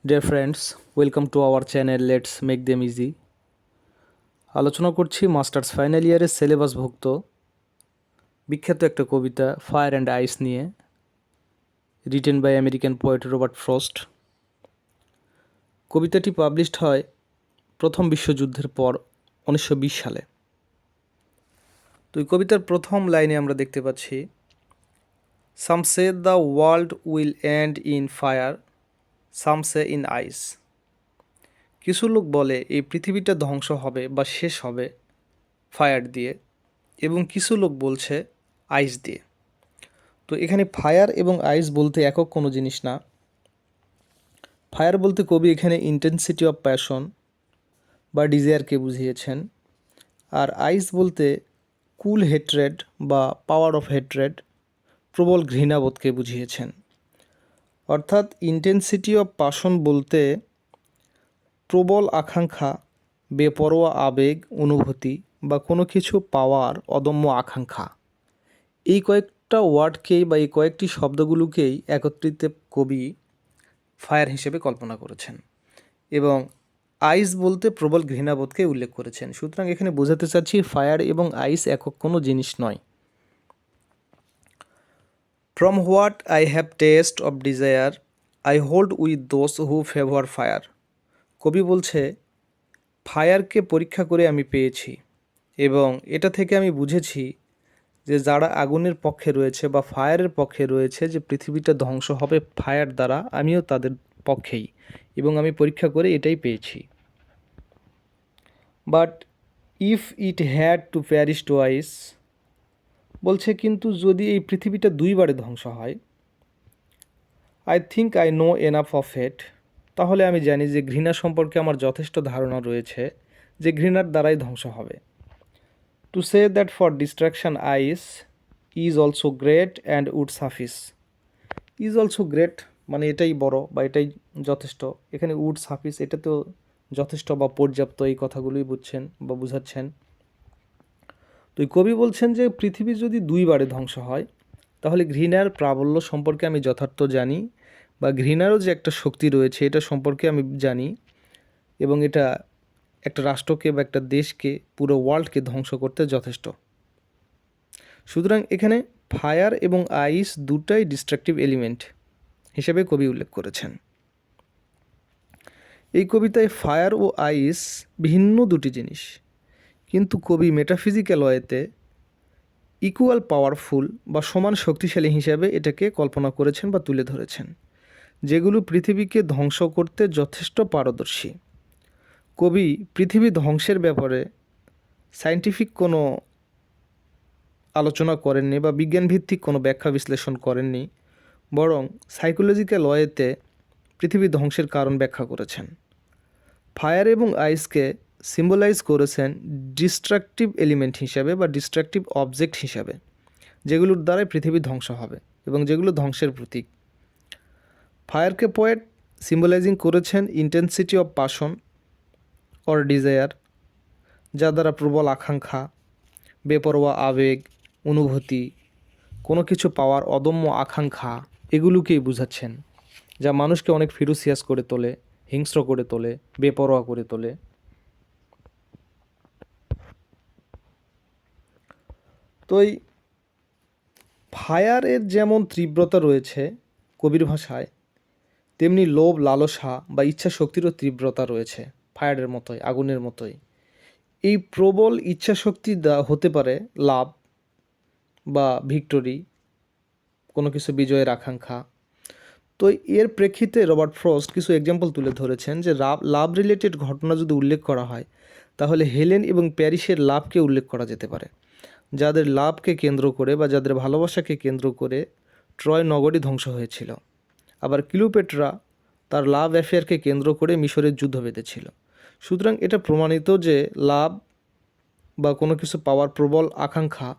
Dear friends, welcome to our channel let's make them easy. আলোচনা করছি masters final ইয়ারের সিলেবাসভুক্ত বিখ্যাত একটা কবিতা ফায়ার অ্যান্ড আইস নিয়ে, written by American poet Robert Frost. কবিতাটি পাবলিশড হয় প্রথম বিশ্বযুদ্ধের পর 1920 সালে। তো এই কবিতার প্রথম লাইনে আমরা দেখতে পাচ্ছি, some say the world will end in fire, some say in ice. কিছু লোক বলে এই পৃথিবীটা ধ্বংস হবে বা শেষ হবে ফায়ার দিয়ে, এবং কিছু লোক বলছে আইস দিয়ে। তো এখানে ফায়ার এবং আইস বলতে একক কোনো জিনিস না। ফায়ার বলতে কবি এখানে ইন্টেন্সিটি অফ প্যাশন বা ডিজায়ারকে বুঝিয়েছেন, আর আইস বলতে কুল হেট্রেড বা পাওয়ার অফ হেট্রেড, প্রবল ঘৃণাবোধকে বুঝিয়েছেন। অর্থাৎ ইন্টেন্সিটি অফ প্যাশন বলতে প্রবল আকাঙ্ক্ষা, বেপরোয়া আবেগ, অনুভূতি বা কোনো কিছু পাওয়ার অদম্য আকাঙ্ক্ষা, এই কয়েকটা ওয়ার্ডকেই বা এই কয়েকটি শব্দগুলোকেই একত্রিত কবি ফায়ার হিসেবে কল্পনা করেছেন, এবং আইস বলতে প্রবল ঘৃণাবোধকে উল্লেখ করেছেন। সুতরাং এখানে বোঝাতে চাচ্ছি ফায়ার এবং আইস একক কোনো জিনিস নয়। From what I have taste of desire I hold with those who favour fire. কবি বলছে, ফায়ারকে পরীক্ষা করে আমি পেয়েছি, এবং এটা থেকে আমি বুঝেছি যে যারা আগুনের পক্ষে রয়েছে বা ফায়ারের পক্ষে রয়েছে, যে পৃথিবীটা ধ্বংস হবে ফায়ার দ্বারা, আমিও তাদের পক্ষেই, এবং আমি পরীক্ষা করে এটাই পেয়েছি। But if it had to parish twice, বলছে কিন্তু যদি এই পৃথিবীটা দুইবারে ধ্বংস হয়, I think I know enough of it, তাহলে আমি জানি যে ঘৃণা সম্পর্কে আমার যথেষ্ট ধারণা রয়েছে যে ঘৃণার দ্বারাই ধ্বংস হবে। To say that for destruction ice is also great and would suffice. Is also great মানে এটাই বড় বা এটাই যথেষ্ট। এখানে উড সাফিস, এটা তো যথেষ্ট বা পর্যাপ্ত, এই কথাগুলোই বুঝছেন বা বুঝাচ্ছেন। তো এই কবি বলছেন যে পৃথিবী যদি দুইবারে ধ্বংস হয়, তাহলে ঘৃণার প্রাবল্য সম্পর্কে আমি যথার্থ জানি, বা ঘৃণারও যে একটা শক্তি রয়েছে এটা সম্পর্কে আমি জানি, এবং এটা একটা রাষ্ট্রকে বা একটা দেশকে, পুরো ওয়ার্ল্ডকে ধ্বংস করতে যথেষ্ট। সুতরাং এখানে ফায়ার এবং আইস দুটাই ডিস্ট্রাকটিভ এলিমেন্ট হিসেবে কবি উল্লেখ করেছেন। এই কবিতায় ফায়ার ও আইস ভিন্ন দুটি জিনিস, কিন্তু কবি মেটাফিজিক্যাল ওয়েতে ইকুয়াল পাওয়ারফুল বা সমান শক্তিশালী হিসাবে এটাকে কল্পনা করেছেন বা তুলে ধরেছেন, যেগুলো পৃথিবীকে ধ্বংস করতে যথেষ্ট পারদর্শী। কবি পৃথিবী ধ্বংসের ব্যাপারে সায়েন্টিফিক কোনো আলোচনা করেননি বা বিজ্ঞানভিত্তিক কোনো ব্যাখ্যা বিশ্লেষণ করেননি, বরং সাইকোলজিক্যাল ওয়েতে পৃথিবী ধ্বংসের কারণ ব্যাখ্যা করেছেন। ফায়ার এবং আইসকে সিম্বলাইজ করেছেন ডিস্ট্রাকটিভ এলিমেন্ট হিসাবে বা ডিস্ট্রাকটিভ অবজেক্ট হিসাবে, যেগুলোর দ্বারাই পৃথিবী ধ্বংস হবে এবং যেগুলো ধ্বংসের প্রতীক। ফায়ারকে পোয়েট সিম্বলাইজিং করেছেন intensity of passion or desire, যা দ্বারা প্রবল আকাঙ্ক্ষা, বেপরোয়া আবেগ, অনুভূতি, কোনো কিছু পাওয়ার অদম্য আকাঙ্ক্ষা, এগুলোকেই বুঝাচ্ছেন, যা মানুষকে অনেক ফিরোসিয়াস করে তোলে, হিংস্র করে তোলে, বেপরোয়া করে তোলে। তো এই ফায়ারের যেমন তীব্রতা রয়েছে কবির ভাষায়, তেমনি লোভ, লালসা বা ইচ্ছা শক্তিরও তীব্রতা রয়েছে ফায়ারের মতোই, আগুনের মতোই। এই প্রবল ইচ্ছা শক্তি হতে পারে লাভ বা ভিক্টোরি, কোনো কিছু বিজয়ের আকাঙ্ক্ষা। তো এর প্রেক্ষিতে রবার্ট ফ্রস্ট কিছু এক্সাম্পল তুলে ধরেছেন যে লাভ রিলেটেড ঘটনা যদি উল্লেখ করা হয়, তাহলে হেলেন এবং প্যারিসের লাভকে উল্লেখ করা যেতে পারে, যাদের লাভকে কেন্দ্র করে বা যাদের ভালোবাসাকে কেন্দ্র করে ট্রয় নগরী ধ্বংস হয়েছিল। আবার ক্লিওপেট্রা তার লাভ অ্যাফেয়ারকে কেন্দ্র করে মিশরের যুদ্ধ বেঁধেছিল। সুতরাং এটা প্রমাণিত যে লাভ বা কোনো কিছু পাওয়ার প্রবল আকাঙ্ক্ষা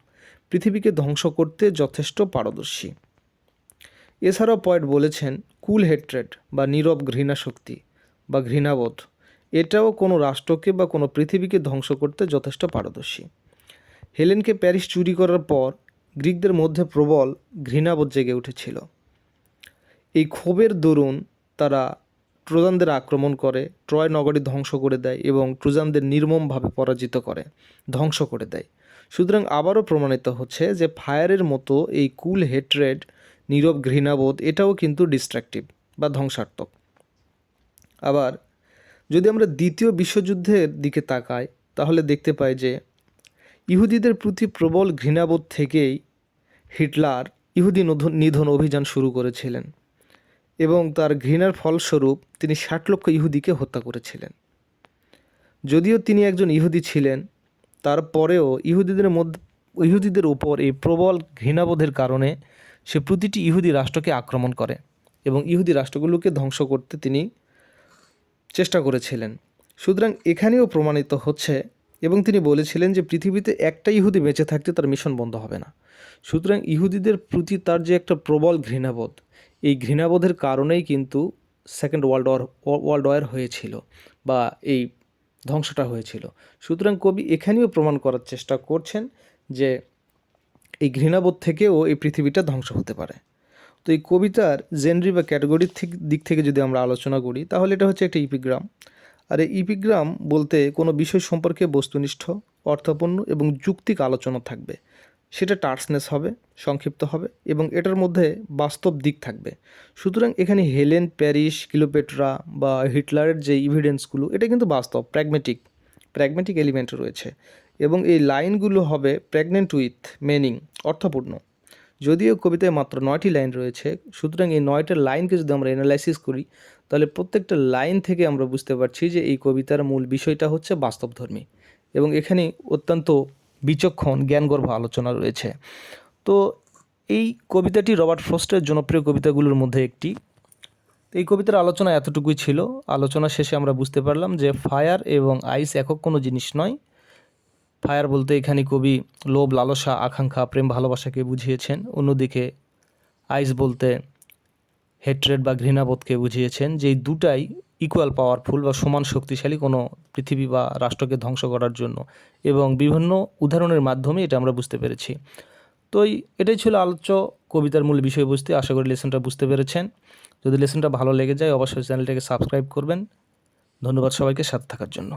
পৃথিবীকে ধ্বংস করতে যথেষ্ট পারদর্শী। এছাড়াও পয়েট বলেছেন কুল হেট্রেড বা নীরব ঘৃণা শক্তি বা ঘৃণাবোধ, এটাও কোনো রাষ্ট্রকে বা কোনো পৃথিবীকে ধ্বংস করতে যথেষ্ট পারদর্শী। হেলেনকে প্যারিস চুরি করার পর গ্রিকদের মধ্যে প্রবল ঘৃণাবোধ জেগে উঠেছিল। এই ক্ষোভের দরুন তারা ট্রোজানদের আক্রমণ করে, ট্রয় নগরী ধ্বংস করে দেয় এবং ট্রোজানদের নির্মমভাবে পরাজিত করে, ধ্বংস করে দেয়। সুতরাং আবারও প্রমাণিত হচ্ছে যে ফায়ারের মতো এই কুল হেট্রেড, নীরব ঘৃণাবোধ, এটাও কিন্তু ডিস্ট্রাকটিভ বা ধ্বংসাত্মক। আবার যদি আমরা দ্বিতীয় বিশ্বযুদ্ধের দিকে তাকাই তাহলে দেখতে পাই যে ইহুদিদের প্রতি প্রবল ঘৃণাবোধ থেকেই হিটলার ইহুদি নিধন অভিযান শুরু করেছিলেন এবং তার ঘৃণার ফলস্বরূপ তিনি ৬০ লক্ষ ইহুদিকে হত্যা করেছিলেন। যদিও তিনি একজন ইহুদি ছিলেন, তারপরেও ইহুদিদের উপর এই প্রবল ঘৃণাবোধের কারণে সে প্রতিটি ইহুদি রাষ্ট্রকে আক্রমণ করে এবং ইহুদি রাষ্ট্রগুলোকে ধ্বংস করতে তিনি চেষ্টা করেছিলেন। সুতরাং এখানেও প্রমাণিত হচ্ছে এবং তিনি বলেছিলেন যে পৃথিবীতে একটা ইহুদি বেঁচে থাকতে তার মিশন বন্ধ হবে না। সুতরাং ইহুদিদের প্রতি তার যে একটা প্রবল ঘৃণাবোধ, এই ঘৃণাবোধের কারণেই কিন্তু সেকেন্ড ওয়ার্ল্ড ওয়ার হয়েছিল বা এই ধ্বংসটা হয়েছিল। সুতরাং কবি এখানেও প্রমাণ করার চেষ্টা করছেন যে এই ঘৃণাবোধ থেকেও এই পৃথিবীটা ধ্বংস হতে পারে। তো এই কবিতার জেনরি বা ক্যাটাগরির দিক থেকে যদি আমরা আলোচনা করি তাহলে এটা হচ্ছে একটা ইপিগ্রাম। আর এই ইপিগ্রাম বলতে কোনো বিষয় সম্পর্কে বস্তুনিষ্ঠ, অর্থপূর্ণ এবং যুক্তিক আলোচনা থাকবে। সেটা টার্সনেস হবে, সংক্ষিপ্ত হবে এবং এটার মধ্যে বাস্তব দিক থাকবে। সুতরাং এখানে হেলেন, প্যারিস, ক্লিওপেট্রা বা হিটলারের যে ইভিডেন্সগুলো, এটা কিন্তু বাস্তব, প্র্যাগমেটিক এলিমেন্ট রয়েছে এবং এই লাইনগুলো হবে প্রেগনেন্ট উইথ মিনিং, অর্থপূর্ণ। যদিও কবিতায় মাত্র 9টি লাইন রয়েছে, সুতরাং এই 9টা লাইনকে যদি আমরা অ্যানালাইসিস করি তাহলে প্রত্যেকটা লাইন থেকে আমরা বুঝতে পারছি যে এই কবিতার মূল বিষয়টা হচ্ছে বাস্তবধর্মী এবং এখানে অত্যন্ত বিচক্ষণ জ্ঞানগর্ভ আলোচনা রয়েছে। তো এই কবিতাটি রবার্ট ফ্রস্টের জনপ্রিয় কবিতাগুলোর মধ্যে একটি। এই কবিতার আলোচনা এতটুকুই ছিল। আলোচনা শেষে আমরা বুঝতে পারলাম যে ফায়ার এবং আইস একক কোনো জিনিস নয়। ফায়ার বলতে এখানে কবি লোভ, লালসা, আকাঙ্ক্ষা, প্রেম, ভালোবাসাকে বুঝিয়েছেন। অন্যদিকে আইস বলতে হেট্রেড বা ঘৃণাবোধকে বুঝিয়েছেন, যে এই দুটাই ইকুয়াল পাওয়ারফুল বা সমান শক্তিশালী কোনো পৃথিবী বা রাষ্ট্রকে ধ্বংস করার জন্য, এবং বিভিন্ন উদাহরণের মাধ্যমে এটা আমরা বুঝতে পেরেছি। তো এটাই ছিল আলোচ্য কবিতার মূল বিষয়বস্তু। আশা করি লেসনটা বুঝতে পেরেছেন। যদি লেসনটা ভালো লেগে যায় অবশ্যই চ্যানেলটাকে সাবস্ক্রাইব করবেন। ধন্যবাদ সবাইকে সাথে থাকার জন্য।